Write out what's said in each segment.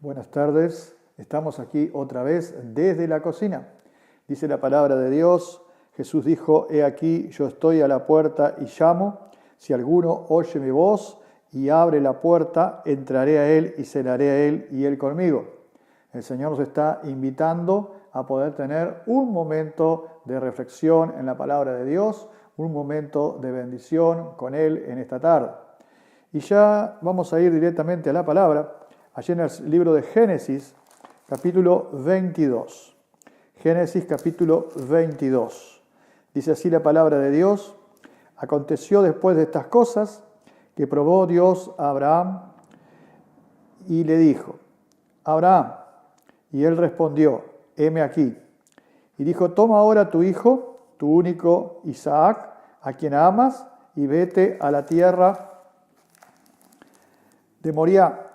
Buenas tardes, estamos aquí otra vez desde la cocina. Dice la palabra de Dios, Jesús dijo, he aquí, yo estoy a la puerta y llamo, si alguno oye mi voz y abre la puerta, entraré a él y cenaré a él y él conmigo. El Señor nos está invitando a poder tener un momento de reflexión en la palabra de Dios, un momento de bendición con Él en esta tarde. Y ya vamos a ir directamente a la palabra. Allí en el libro de Génesis, capítulo 22. Génesis, capítulo 22. Dice así la palabra de Dios. Aconteció después de estas cosas que probó Dios a Abraham y le dijo, Abraham, y él respondió, heme aquí. Y dijo, toma ahora tu hijo, tu único Isaac, a quien amas, y vete a la tierra de Moriah,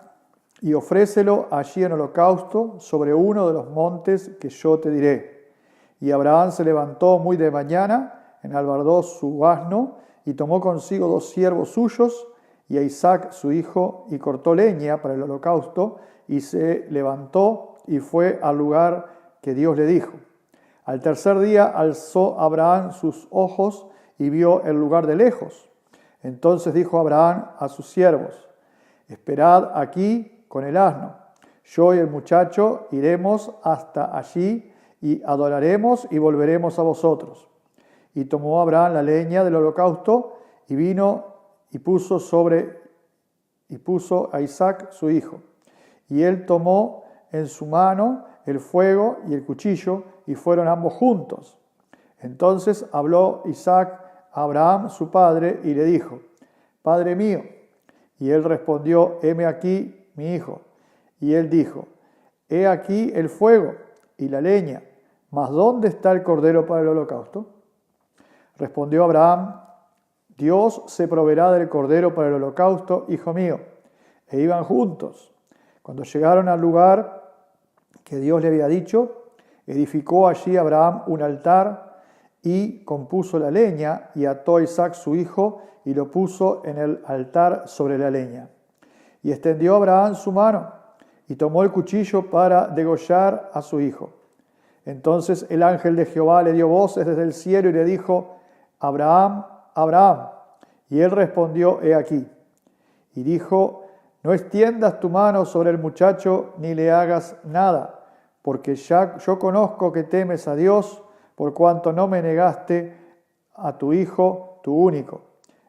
y ofrécelo allí en holocausto sobre uno de los montes que yo te diré. Y Abraham se levantó muy de mañana, enalbardó su asno, y tomó consigo 2 siervos suyos, y a Isaac su hijo, y cortó leña para el holocausto, y se levantó y fue al lugar que Dios le dijo. Al tercer día alzó Abraham sus ojos y vio el lugar de lejos. Entonces dijo Abraham a sus siervos, esperad aquí con el asno. Yo y el muchacho iremos hasta allí y adoraremos y volveremos a vosotros. Y tomó Abraham la leña del holocausto y vino y puso a Isaac su hijo. Y él tomó en su mano el fuego y el cuchillo y fueron ambos juntos. Entonces habló Isaac a Abraham su padre y le dijo, Padre mío. Y él respondió, heme aquí mi hijo. Y él dijo, he aquí el fuego y la leña, mas ¿dónde está el cordero para el holocausto? Respondió Abraham, Dios se proveerá del cordero para el holocausto, hijo mío. E iban juntos. Cuando llegaron al lugar que Dios le había dicho, edificó allí Abraham un altar y compuso la leña y ató a Isaac su hijo y lo puso en el altar sobre la leña. Y extendió Abraham su mano y tomó el cuchillo para degollar a su hijo. Entonces el ángel de Jehová le dio voces desde el cielo y le dijo, Abraham, Abraham. Y él respondió, he aquí. Y dijo, no extiendas tu mano sobre el muchacho ni le hagas nada, porque ya yo conozco que temes a Dios, por cuanto no me negaste a tu hijo, tu único.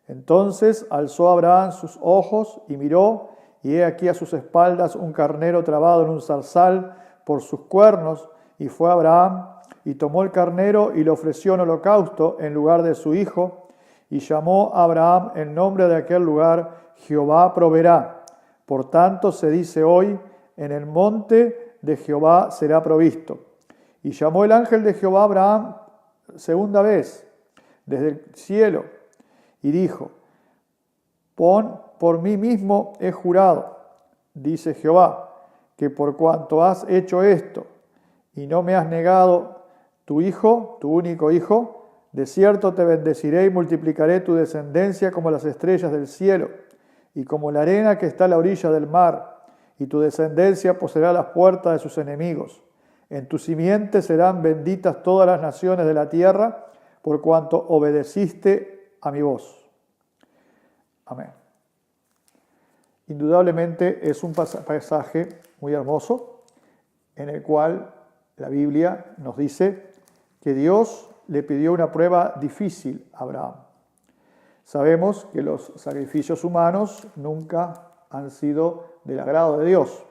Entonces alzó Abraham sus ojos y miró, y he aquí a sus espaldas un carnero trabado en un zarzal por sus cuernos, y fue Abraham y tomó el carnero y lo ofreció en holocausto en lugar de su hijo, y llamó a Abraham el nombre de aquel lugar, Jehová proveerá. Por tanto se dice hoy, en el monte de Jehová será provisto. Y llamó el ángel de Jehová a Abraham segunda vez desde el cielo y dijo, por mí mismo he jurado, dice Jehová, que por cuanto has hecho esto y no me has negado tu hijo, tu único hijo, de cierto te bendeciré y multiplicaré tu descendencia como las estrellas del cielo y como la arena que está a la orilla del mar, y tu descendencia poseerá las puertas de sus enemigos. En tu simiente serán benditas todas las naciones de la tierra, por cuanto obedeciste a mi voz. Amén. Indudablemente es un pasaje muy hermoso, en el cual la Biblia nos dice que Dios le pidió una prueba difícil a Abraham. Sabemos que los sacrificios humanos nunca han sido del agrado de Dios.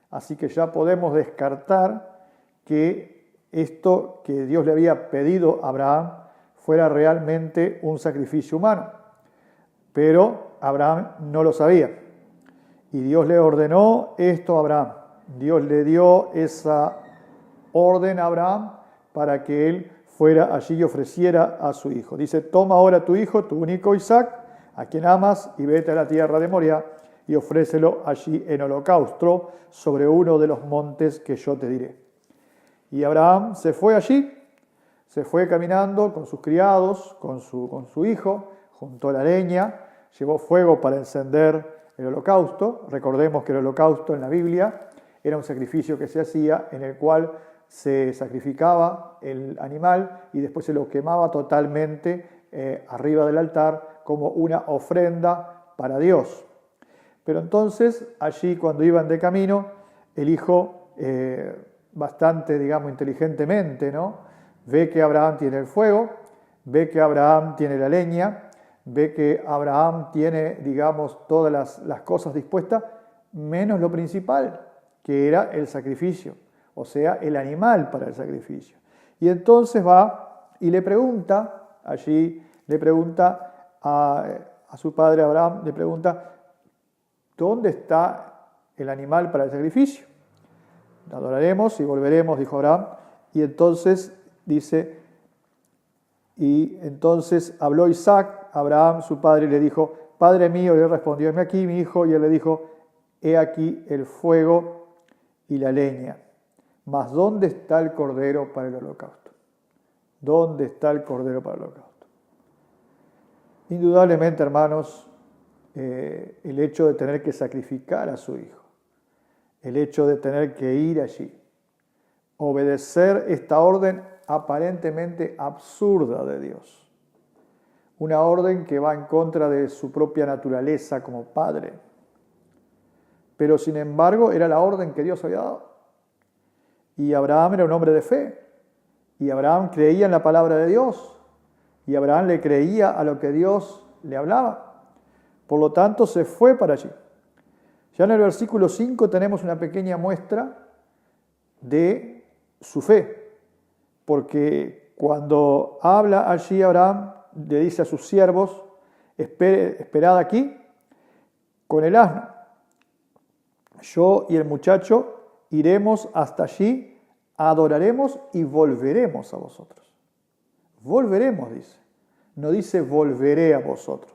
Así que ya podemos descartar que esto que Dios le había pedido a Abraham fuera realmente un sacrificio humano. Pero Abraham no lo sabía. Y Dios le ordenó esto a Abraham. Dios le dio esa orden a Abraham para que él fuera allí y ofreciera a su hijo. Dice, toma ahora tu hijo, tu único Isaac, a quien amas, y vete a la tierra de Moriah, y ofrécelo allí en holocausto sobre uno de los montes que yo te diré. Y Abraham se fue allí, se fue caminando con sus criados, con su hijo, juntó la leña, llevó fuego para encender el holocausto. Recordemos que el holocausto en la Biblia era un sacrificio que se hacía en el cual se sacrificaba el animal y después se lo quemaba totalmente arriba del altar como una ofrenda para Dios. Pero entonces, allí cuando iban de camino, el hijo, bastante, inteligentemente, ¿no?, ve que Abraham tiene el fuego, ve que Abraham tiene la leña, ve que Abraham tiene, todas las cosas dispuestas, menos lo principal, que era el sacrificio, o sea, el animal para el sacrificio. Y entonces va y le pregunta, a su padre Abraham, le pregunta, ¿dónde está el animal para el sacrificio? Adoraremos y volveremos, dijo Abraham. Y entonces dice, y entonces habló Isaac, Abraham, su padre, y le dijo, Padre mío, y él respondió, heme aquí, mi hijo, y él le dijo, he aquí el fuego y la leña, mas ¿dónde está el cordero para el holocausto? ¿Dónde está el cordero para el holocausto? Indudablemente, hermanos, el hecho de tener que sacrificar a su hijo, el hecho de tener que ir allí, obedecer esta orden aparentemente absurda de Dios, una orden que va en contra de su propia naturaleza como padre, pero sin embargo era la orden que Dios había dado. Y Abraham era un hombre de fe, y Abraham creía en la palabra de Dios, y Abraham le creía a lo que Dios le hablaba. Por lo tanto, se fue para allí. Ya en el versículo 5 tenemos una pequeña muestra de su fe, porque cuando habla allí Abraham, le dice a sus siervos, esperad aquí con el asno. Yo y el muchacho iremos hasta allí, adoraremos y volveremos a vosotros. Volveremos, dice. No dice volveré a vosotros.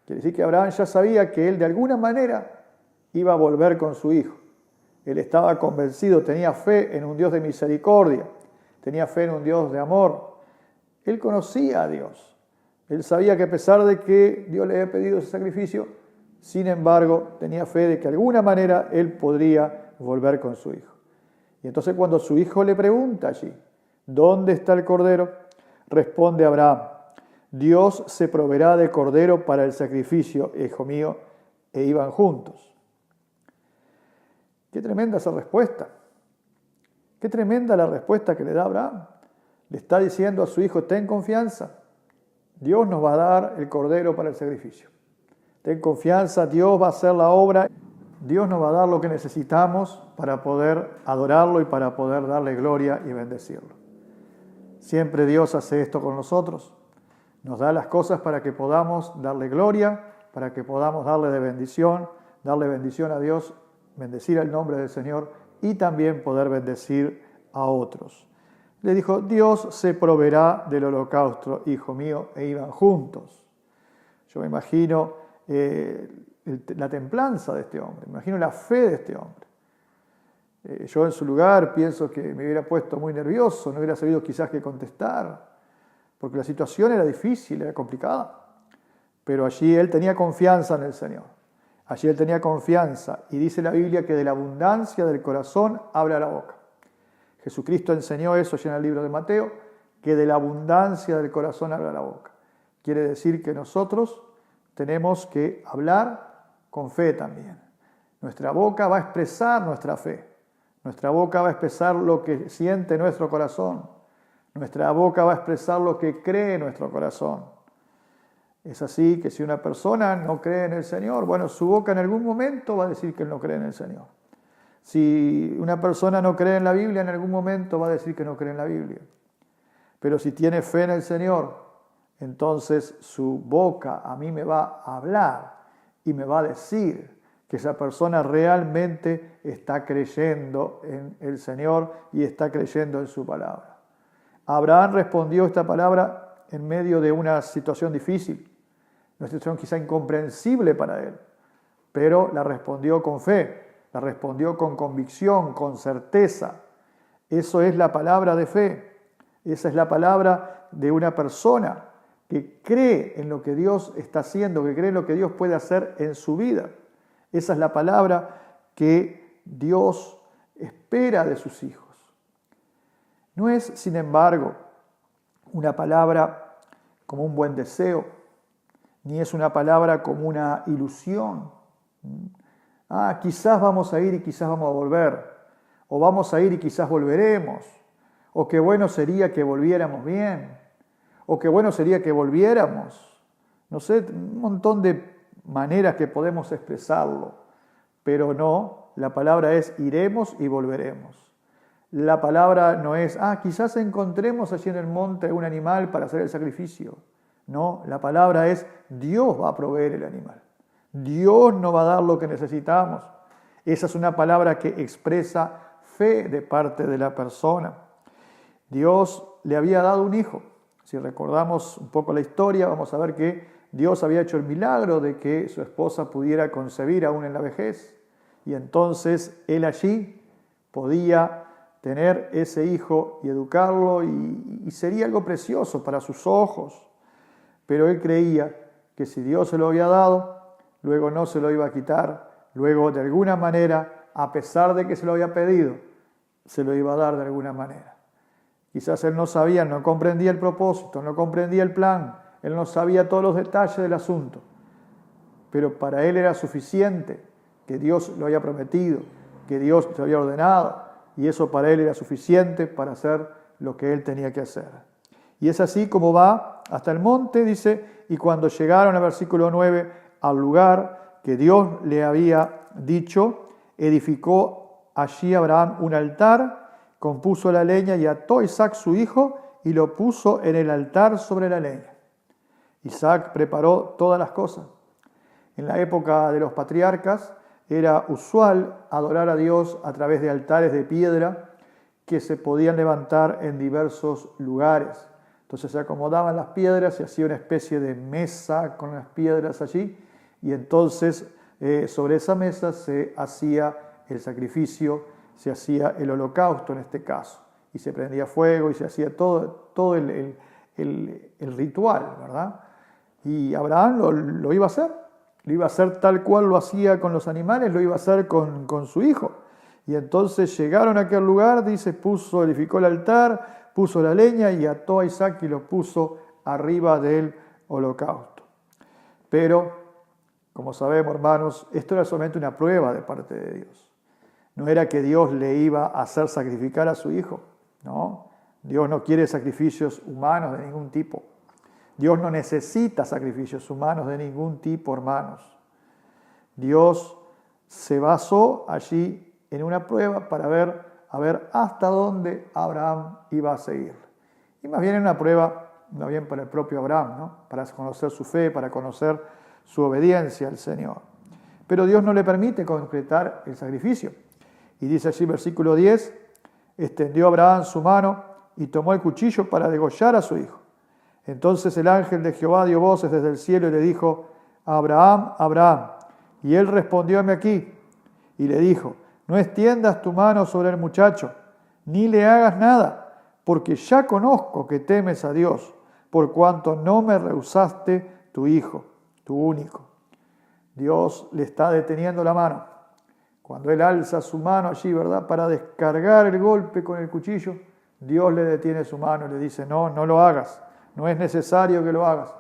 Quiere decir que Abraham ya sabía que él de alguna manera iba a volver con su hijo. Él estaba convencido, tenía fe en un Dios de misericordia, tenía fe en un Dios de amor. Él conocía a Dios. Él sabía que a pesar de que Dios le había pedido ese sacrificio, sin embargo, tenía fe de que de alguna manera él podría volver con su hijo. Y entonces cuando su hijo le pregunta allí, ¿dónde está el cordero?, responde Abraham, Dios se proveerá de cordero para el sacrificio, hijo mío, e iban juntos. Qué tremenda esa respuesta. Qué tremenda la respuesta que le da Abraham. Le está diciendo a su hijo, ten confianza, Dios nos va a dar el cordero para el sacrificio. Ten confianza, Dios va a hacer la obra, Dios nos va a dar lo que necesitamos para poder adorarlo y para poder darle gloria y bendecirlo. Siempre Dios hace esto con nosotros. Nos da las cosas para que podamos darle gloria, para que podamos darle bendición a Dios, bendecir el nombre del Señor y también poder bendecir a otros. Le dijo, Dios se proveerá del holocausto, hijo mío, e iban juntos. Yo me imagino la templanza de este hombre, me imagino la fe de este hombre. Yo en su lugar pienso que me hubiera puesto muy nervioso, no hubiera sabido quizás qué contestar, porque la situación era difícil, era complicada. Pero allí él tenía confianza en el Señor. Allí él tenía confianza. Y dice la Biblia que de la abundancia del corazón habla la boca. Jesucristo enseñó eso ya en el libro de Mateo, que de la abundancia del corazón habla la boca. Quiere decir que nosotros tenemos que hablar con fe también. Nuestra boca va a expresar nuestra fe. Nuestra boca va a expresar lo que siente nuestro corazón. Nuestra boca va a expresar lo que cree nuestro corazón. Es así que si una persona no cree en el Señor, bueno, su boca en algún momento va a decir que no cree en el Señor. Si una persona no cree en la Biblia, en algún momento va a decir que no cree en la Biblia. Pero si tiene fe en el Señor, entonces su boca a mí me va a hablar y me va a decir que esa persona realmente está creyendo en el Señor y está creyendo en su palabra. Abraham respondió esta palabra en medio de una situación difícil, una situación quizá incomprensible para él, pero la respondió con fe, la respondió con convicción, con certeza. Eso es la palabra de fe, esa es la palabra de una persona que cree en lo que Dios está haciendo, que cree en lo que Dios puede hacer en su vida. Esa es la palabra que Dios espera de sus hijos. No es, sin embargo, una palabra como un buen deseo, ni es una palabra como una ilusión. Quizás vamos a ir y quizás vamos a volver, o vamos a ir y quizás volveremos, o qué bueno sería que volviéramos bien, o qué bueno sería que volviéramos. No sé, un montón de maneras que podemos expresarlo, pero no, la palabra es iremos y volveremos. La palabra no es, quizás encontremos allí en el monte un animal para hacer el sacrificio. No, la palabra es, Dios va a proveer el animal. Dios nos va a dar lo que necesitamos. Esa es una palabra que expresa fe de parte de la persona. Dios le había dado un hijo. Si recordamos un poco la historia, vamos a ver que Dios había hecho el milagro de que su esposa pudiera concebir aún en la vejez. Y entonces él allí podía tener ese hijo y educarlo y sería algo precioso para sus ojos. Pero él creía que si Dios se lo había dado, luego no se lo iba a quitar, luego de alguna manera, a pesar de que se lo había pedido, se lo iba a dar de alguna manera. Quizás él no sabía, no comprendía el propósito, no comprendía el plan, él no sabía todos los detalles del asunto, pero para él era suficiente que Dios lo había prometido, que Dios lo había ordenado, y eso para él era suficiente para hacer lo que él tenía que hacer. Y es así como va hasta el monte, dice, y cuando llegaron al versículo 9, al lugar que Dios le había dicho, edificó allí Abraham un altar, compuso la leña y ató a Isaac su hijo y lo puso en el altar sobre la leña. Isaac preparó todas las cosas. En la época de los patriarcas era usual adorar a Dios a través de altares de piedra que se podían levantar en diversos lugares. Entonces se acomodaban las piedras y hacía una especie de mesa con las piedras allí y entonces sobre esa mesa se hacía el sacrificio, se hacía el holocausto en este caso y se prendía fuego y se hacía todo el ritual, ¿verdad? Y Abraham lo iba a hacer, lo iba a hacer tal cual lo hacía con los animales, lo iba a hacer con su hijo. Y entonces llegaron a aquel lugar, dice, edificó el altar, puso la leña y ató a Isaac y lo puso arriba del holocausto. Pero, como sabemos, hermanos, esto era solamente una prueba de parte de Dios. No era que Dios le iba a hacer sacrificar a su hijo, ¿no? Dios no quiere sacrificios humanos de ningún tipo. Dios no necesita sacrificios humanos de ningún tipo, hermanos. Dios se basó allí en una prueba para ver hasta dónde Abraham iba a seguir. Y más bien en una prueba, más bien para el propio Abraham, ¿no? Para conocer su fe, para conocer su obediencia al Señor. Pero Dios no le permite concretar el sacrificio. Y dice allí versículo 10, extendió Abraham su mano y tomó el cuchillo para degollar a su hijo. Entonces el ángel de Jehová dio voces desde el cielo y le dijo, Abraham, Abraham. Y él respondió, heme aquí. Y le dijo, no extiendas tu mano sobre el muchacho, ni le hagas nada, porque ya conozco que temes a Dios, por cuanto no me rehusaste tu hijo, tu único. Dios le está deteniendo la mano. Cuando él alza su mano allí, ¿verdad?, para descargar el golpe con el cuchillo, Dios le detiene su mano y le dice, no lo hagas, no es necesario que lo hagas.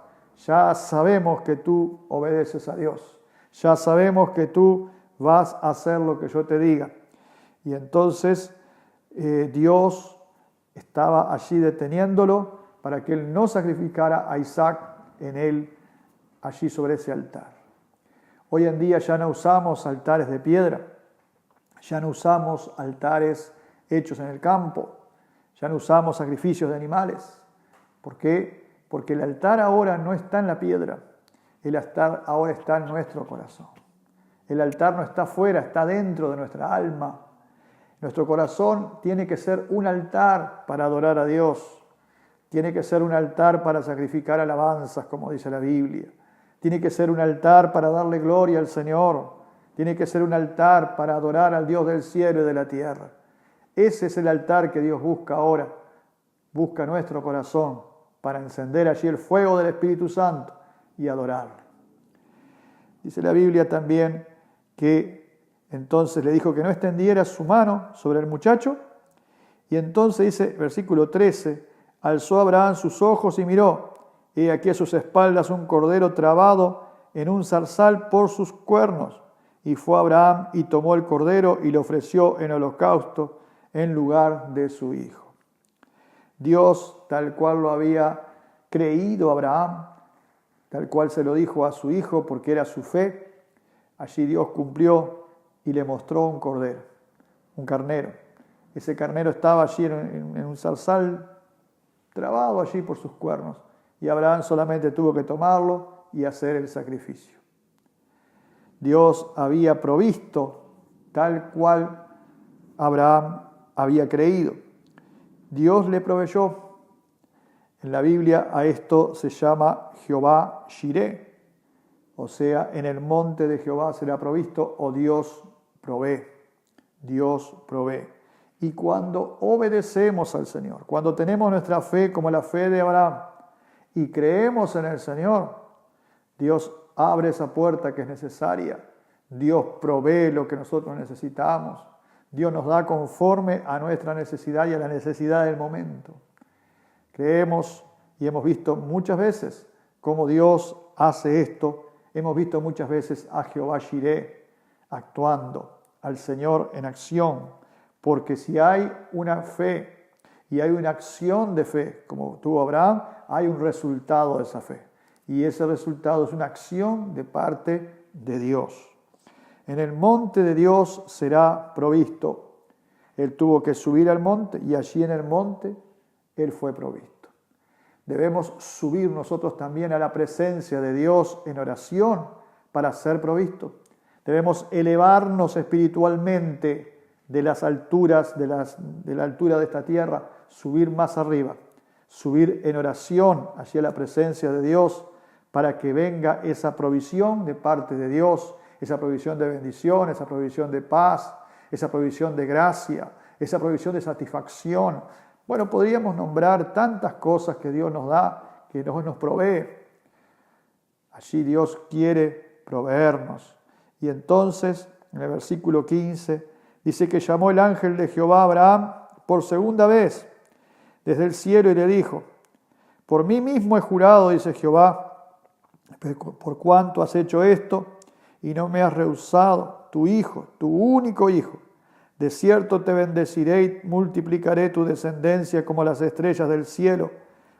Ya sabemos que tú obedeces a Dios, ya sabemos que tú vas a hacer lo que yo te diga. Y entonces Dios estaba allí deteniéndolo para que él no sacrificara a Isaac allí sobre ese altar. Hoy en día ya no usamos altares de piedra, ya no usamos altares hechos en el campo, ya no usamos sacrificios de animales. ¿Por qué? Porque el altar ahora no está en la piedra, el altar ahora está en nuestro corazón. El altar no está afuera, está dentro de nuestra alma. Nuestro corazón tiene que ser un altar para adorar a Dios. Tiene que ser un altar para sacrificar alabanzas, como dice la Biblia. Tiene que ser un altar para darle gloria al Señor. Tiene que ser un altar para adorar al Dios del cielo y de la tierra. Ese es el altar que Dios busca ahora. Busca nuestro corazón para encender allí el fuego del Espíritu Santo y adorarle. Dice la Biblia también que Entonces le dijo que no extendiera su mano sobre el muchacho. Y entonces dice, versículo 13, alzó Abraham sus ojos y miró. He aquí a sus espaldas un cordero trabado en un zarzal por sus cuernos. Y fue Abraham y tomó el cordero y lo ofreció en holocausto en lugar de su hijo. Dios, tal cual lo había creído Abraham, tal cual se lo dijo a su hijo porque era su fe, allí Dios cumplió y le mostró un cordero, un carnero. Ese carnero estaba allí en un zarzal trabado allí por sus cuernos y Abraham solamente tuvo que tomarlo y hacer el sacrificio. Dios había provisto tal cual Abraham había creído. Dios le proveyó. En la Biblia a esto se llama Jehová Jireh, o sea, en el monte de Jehová será provisto, o Dios provee. Dios provee. Y cuando obedecemos al Señor, cuando tenemos nuestra fe como la fe de Abraham y creemos en el Señor, Dios abre esa puerta que es necesaria. Dios provee lo que nosotros necesitamos. Dios nos da conforme a nuestra necesidad y a la necesidad del momento. Creemos y hemos visto muchas veces cómo Dios hace esto. Hemos visto muchas veces a Jehová Jireh actuando, al Señor en acción. Porque si hay una fe y hay una acción de fe, como tuvo Abraham, hay un resultado de esa fe. Y ese resultado es una acción de parte de Dios. En el monte de Dios será provisto. Él tuvo que subir al monte y allí en el monte Él fue provisto. Debemos subir nosotros también a la presencia de Dios en oración para ser provistos. Debemos elevarnos espiritualmente de las alturas, de la altura de esta tierra, subir más arriba, subir en oración hacia la presencia de Dios para que venga esa provisión de parte de Dios, esa provisión de bendición, esa provisión de paz, esa provisión de gracia, esa provisión de satisfacción. Bueno, podríamos nombrar tantas cosas que Dios nos da, que Dios nos provee. Allí Dios quiere proveernos. Y entonces, en el versículo 15, dice que llamó el ángel de Jehová a Abraham por segunda vez desde el cielo y le dijo, por mí mismo he jurado, dice Jehová, por cuanto has hecho esto y no me has rehusado, tu hijo, tu único hijo. De cierto te bendeciré y multiplicaré tu descendencia como las estrellas del cielo,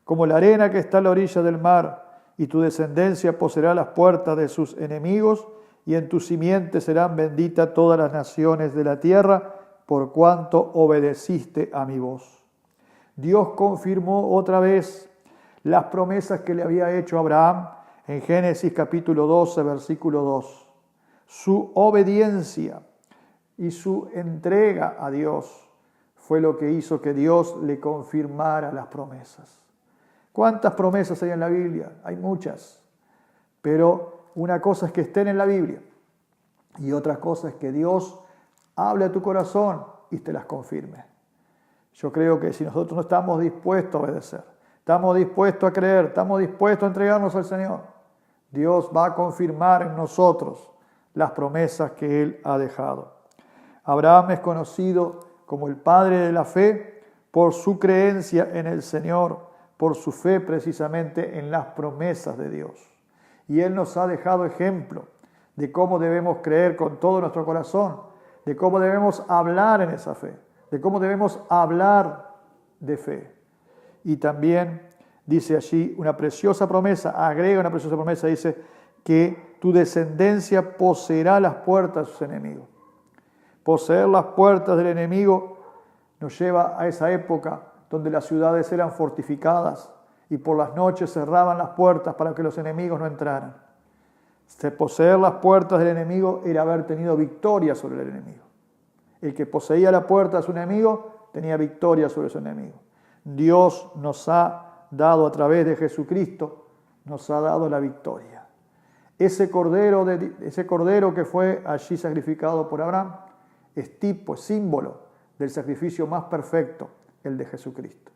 como la arena que está a la orilla del mar, y tu descendencia poseerá las puertas de sus enemigos, y en tu simiente serán benditas todas las naciones de la tierra, por cuanto obedeciste a mi voz. Dios confirmó otra vez las promesas que le había hecho a Abraham en Génesis capítulo 12, versículo 2. Su obediencia y su entrega a Dios fue lo que hizo que Dios le confirmara las promesas. ¿Cuántas promesas hay en la Biblia? Hay muchas, pero una cosa es que estén en la Biblia y otra cosa es que Dios hable a tu corazón y te las confirme. Yo creo que si nosotros no estamos dispuestos a obedecer, estamos dispuestos a creer, estamos dispuestos a entregarnos al Señor, Dios va a confirmar en nosotros las promesas que Él ha dejado. Abraham es conocido como el padre de la fe por su creencia en el Señor, por su fe precisamente en las promesas de Dios. Y Él nos ha dejado ejemplo de cómo debemos creer con todo nuestro corazón, de cómo debemos hablar en esa fe, de cómo debemos hablar de fe. Y también dice allí una preciosa promesa, agrega una preciosa promesa, dice que tu descendencia poseerá las puertas de sus enemigos. Poseer las puertas del enemigo nos lleva a esa época donde las ciudades eran fortificadas y por las noches cerraban las puertas para que los enemigos no entraran. Poseer las puertas del enemigo era haber tenido victoria sobre el enemigo. El que poseía la puerta de su enemigo tenía victoria sobre su enemigo. Dios nos ha dado a través de Jesucristo, nos ha dado la victoria. Ese cordero que fue allí sacrificado por Abraham es tipo, es símbolo del sacrificio más perfecto, el de Jesucristo.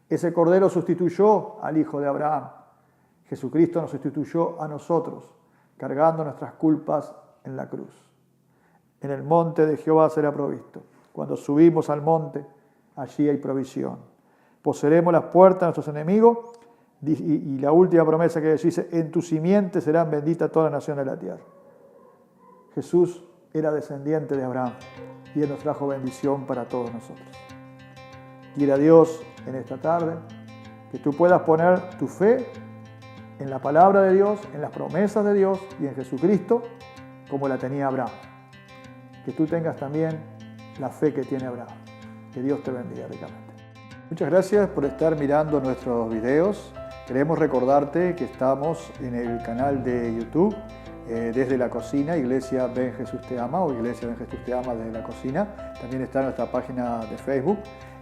Ese cordero sustituyó al hijo de Abraham. Jesucristo nos sustituyó a nosotros, cargando nuestras culpas en la cruz. En el monte de Jehová será provisto. Cuando subimos al monte, allí hay provisión. Poseeremos las puertas de nuestros enemigos. Y la última promesa que dice, en tu simiente serán benditas todas las naciones de la tierra. Jesús era descendiente de Abraham y Él nos trajo bendición para todos nosotros. Quiera Dios en esta tarde que tú puedas poner tu fe en la palabra de Dios, en las promesas de Dios y en Jesucristo como la tenía Abraham. Que tú tengas también la fe que tiene Abraham. Que Dios te bendiga ricamente. Muchas gracias por estar mirando nuestros videos. Queremos recordarte que estamos en el canal de YouTube desde la cocina, Iglesia Ven Jesús Te Ama o Iglesia Ven Jesús Te Ama desde la cocina. También está nuestra página de Facebook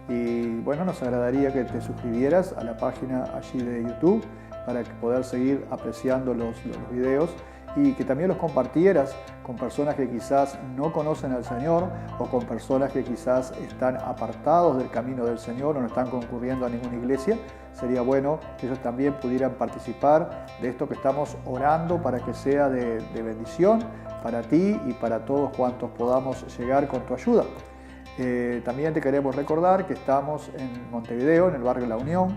y bueno, nos agradaría que te suscribieras a la página allí de YouTube para poder seguir apreciando los videos y que también los compartieras con personas que quizás no conocen al Señor o con personas que quizás están apartados del camino del Señor o no están concurriendo a ninguna iglesia. Sería bueno que ellos también pudieran participar de esto que estamos orando para que sea de bendición para ti y para todos cuantos podamos llegar con tu ayuda. También te queremos recordar que estamos en Montevideo, en el barrio La Unión,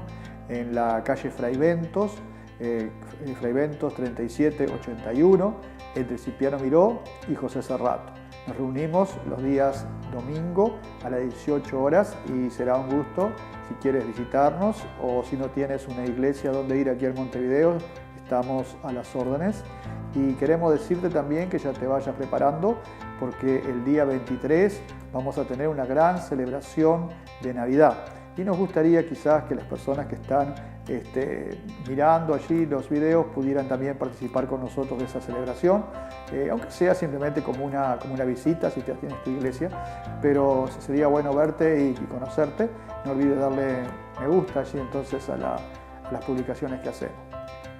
en la calle Fray Ventos 3781, entre Cipriano Miró y José Cerrato. Nos reunimos los días domingo a las 18 horas y será un gusto si quieres visitarnos o si no tienes una iglesia donde ir aquí en Montevideo, estamos a las órdenes. Y queremos decirte también que ya te vayas preparando porque el día 23 vamos a tener una gran celebración de Navidad. Y nos gustaría quizás que las personas que están mirando allí los videos pudieran también participar con nosotros de esa celebración, aunque sea simplemente como una visita si ya tienes tu iglesia, pero sería bueno verte y conocerte. No olvides darle me gusta allí entonces a las publicaciones que hacemos.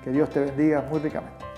Que Dios te bendiga muy ricamente.